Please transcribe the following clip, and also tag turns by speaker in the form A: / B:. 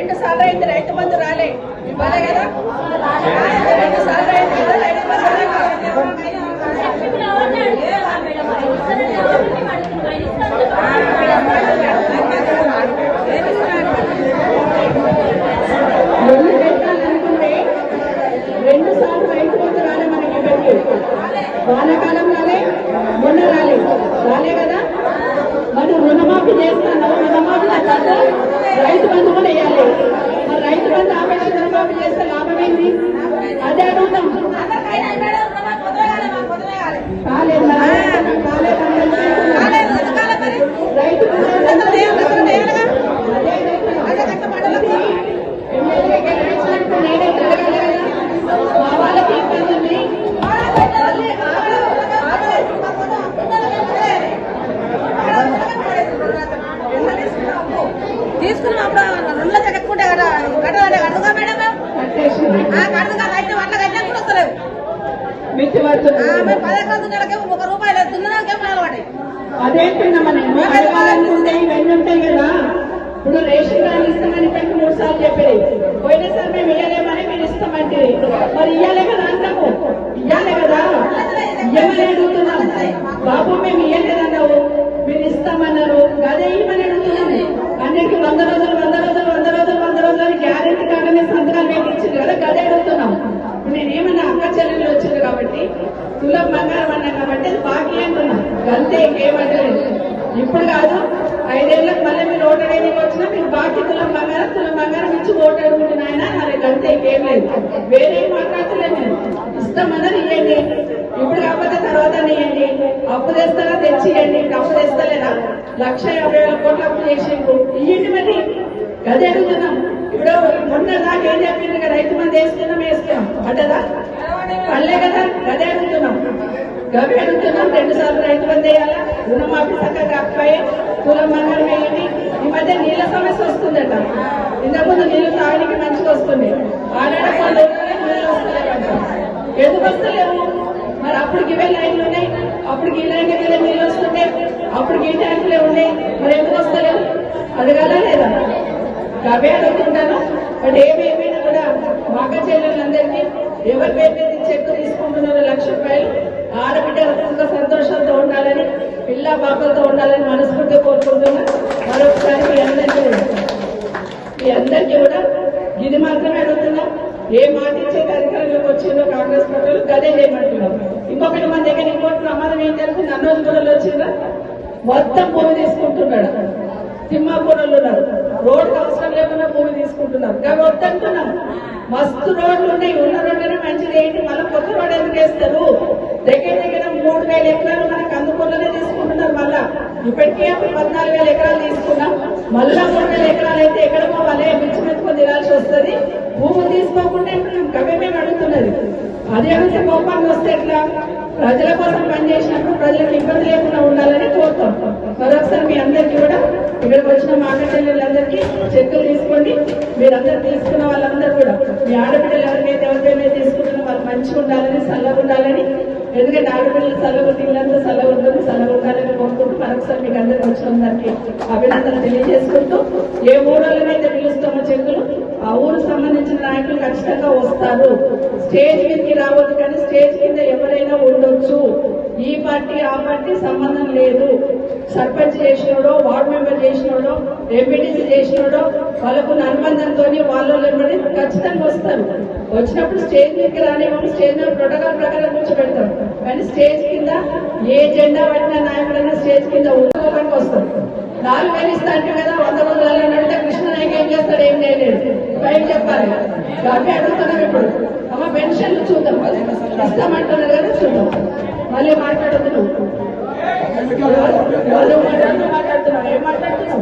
A: 2 సార్లు అయింది రైతు బంధు రాలే ఇవ్వాలి కదా 2 సార్లు అయింది కదా రైతు బంధు వానాకాలం రాలే మొన్న రాలే కదా మనం రుణమాఫీ చేస్తున్నాం రుణమాఫీ రైతు బంధు కూడా వేయాలి మరి రైతు బంధు ఆపేసి రుణమాఫీ చేస్తే లాభం ఏంటి అదే అడుగుతాం రైతు మా వాళ్ళకి ఇబ్బంది తీసుకున్నాం అప్పుడు 2 లక్షలు కట్టుకుంటే కదా కట్టాలంటే కడుగా మేడం కడుగా కట్టిన వాళ్ళ కట్టినా కూడా వస్తలేవు మేము 11 నెలలకి ₹1 దున్నడానికే అలవాటు
B: అదేంటే ఇవన్నీ ఉంటాయి కదా ఇప్పుడు రేషన్ కార్డు ఇస్తామని పెట్టి 3 సార్లు చెప్పేది పోయినసారి మేము ఇయ్యలేమని మీరు ఇస్తామంటే మరి ఇయ్యాలే కదా అంటాము ఇయ్యాలే కదా ఇయ్యమని అడుగుతున్నాం బాబు మేము ఇయ్యలేదన్నావు మీరు ఇస్తామన్నారు అదే ఇవ్వమని అడుగుతున్నాము అన్నిటికీ 100 రోజులు గ్యారెంటీ కాగానే సంతకాలు మేము ఇచ్చింది కదా గదే అడుగుతున్నాం నేనేమన్నా అక్క చెల్లెలు వచ్చింది కాబట్టి తులం బంగారం అన్నా కాబట్టి అది బాకీ అంటున్నాం అంతే ఇంకేమంటలేదు ఇప్పుడు కాదు 5 ఏళ్ళకి మళ్ళీ మీరు ఓటు అడగడానికి వచ్చినా మీరు బాకీ తులం బంగారం ఇచ్చి ఓటు అడుగుతున్నాయన మరి అంతే ఇంకేం లేదు వేరే మాట్లాడతలేదు నేను ఇస్తామన్నది ఇవ్వండి ఇప్పుడు కాకపోతే తర్వాత ఇవ్వండి అప్పు తెస్తారా తెచ్చియండి అప్పు తెస్తలేదా 1,50,000 కోట్ల అప్పు చేసిండ్రు ఇవ్వండి మరి గదే అడుగుతున్నాం ఇప్పుడు మొన్న దాకా ఏం చెప్పింది రైతు మంది వేసుకున్నాం పడ్డదా పడలే కదా గదే అడుగుతున్నాం గవి అడుగుతున్నాం 2 సార్లు రైతు బంధు వేయాలా రుణమాఫీ చక్కగా కాకపోయి తులం బంగారం వేయండి ఈ మధ్య నీళ్ళ సమస్య వస్తుందట ఇంతకుముందు నీళ్లు తాగడానికి మంచిగా వస్తుంది ఆడాడకుండా నీళ్ళు వస్తలేవంట ఎందుకు వస్తలేవు మరి అప్పటికి ఇవే లైన్లు ఉన్నాయి అప్పటికి ఈ లైన్ దగ్గర నీళ్ళు వస్తుండే అప్పటికి ఈ ట్యాంకులే ఉన్నాయి మరి ఎందుకు వస్తలేవు అది కదా లేదా అవే అడుగుతుంటాను బట్ ఏమైనా కూడా మగ చెల్లెళ్ళందరికీ ఎవరి పేరు చెక్కు తీసుకుంటున్నారో ₹1,00,000 ఆడబిడ్డ సుఖ సంతోషాలతో ఉండాలని పిల్ల పాపలతో ఉండాలని మనస్ఫూర్తిగా కోరుకుంటున్నా మరొకసారి మీ అందరికీ కూడా ఇది మాత్రమే అడుగుతున్నా ఏ మాట ఇచ్చే అధికారంలోకి వచ్చిందో కాంగ్రెస్ పార్టీలు గదే చేయమంటున్నాం ఇంకొకటి మన దగ్గర ఇంకోటి ప్రమాదం ఏం జరుగుతుంది అన్నోజులలో వచ్చిందా మొత్తం భూమి తీసుకుంటున్నాడు తిమ్మాపూరలు ఉన్నారు రోడ్డు అవసరం లేకుండా భూమి తీసుకుంటున్నారు కానీ వద్దంటున్నాం మస్తు రోడ్లు ఉన్నాయి ఉన్న రోడ్లనే మంచిది ఏంటి మళ్ళీ కొత్త రోడ్ ఎందుకు వేస్తారు దగ్గర 3,000 ఎకరాలు మనకు అందుకున్నదే తీసుకుంటున్నారు మళ్ళా ఇప్పటికే 14,000 ఎకరాలు తీసుకున్నాం మళ్ళా 3,000 ఎకరాలు అయితే ఎక్కడ పోవాలి మిచ్చుకొని తినాల్సి వస్తుంది భూమి తీసుకోకుండా గవే మేము అడుగుతున్నది అదే అడిగితే కోపాన్ని వస్తే ఎట్లా ప్రజల కోసం పనిచేసినప్పుడు ప్రజలకు ఇబ్బంది లేకుండా ఉండాలని కోరుతాం మరొకసారి మీ అందరికీ కూడా ఇక్కడికి వచ్చిన మా చెల్లెళ్ళందరికీ చెక్కులు తీసుకోండి మీరందరూ తీసుకున్న వాళ్ళందరూ కూడా మీ ఆడపిల్లలు ఎవరికైతే తీసుకుంటున్నా వాళ్ళు మంచిగా ఉండాలని చల్లగా ఉండాలని ఎందుకంటే ఆడపిల్లలు చల్లగా ఇల్లంతా చల్లగా ఉంటుంది చల్లగా ఉండాలని కోరుకుంటూ మరొకసారి మీకు అందరికి వచ్చిన దానికి అభినందనలు తెలియజేసుకుంటూ ఏ ఊళ్ళోనైతే పిలుస్తామో చెక్కులు ఆ ఊరు సంబంధించిన నాయకులు ఖచ్చితంగా వస్తారు స్టేజ్ మీదకి రావద్దు కానీ స్టేజ్ కింద ఎవరైనా ఉండొచ్చు ఈ పార్టీ ఆ పార్టీ సంబంధం లేదు సర్పంచ్ చేసినోడో వార్డు మెంబర్ చేసినోడో ఎంపీటీసీ చేసినోడో వాళ్ళకున్న అనుబంధంతో వాళ్ళు ఖచ్చితంగా వస్తారు వచ్చినప్పుడు స్టేజ్ మీదకి రానివ్వము స్టేజ్ ప్రోటోకాల్ ప్రకారం కూర్చోబెడతాం కానీ స్టేజ్ కింద ఏ జెండా పట్టిన నాయకుడైనా స్టేజ్ కింద ఉండడానికి వస్తారు 4,000 ఇస్తా అంటే కదా 100 రోజులలో నడితే కృష్ణనాయక్ ఏం చేస్తాడు ఏం చేయలేడు పైకి చెప్పాలి కాబట్టి అడుగుతున్నాం ఇప్పుడు అమ్మ పెన్షన్లు చూద్దాం ఇస్తామంటున్నారు కదా చూద్దాం మళ్ళీ మాట్లాడుతున్నాం మాట్లాడుతున్నాం ఏం మాట్లాడుతున్నాం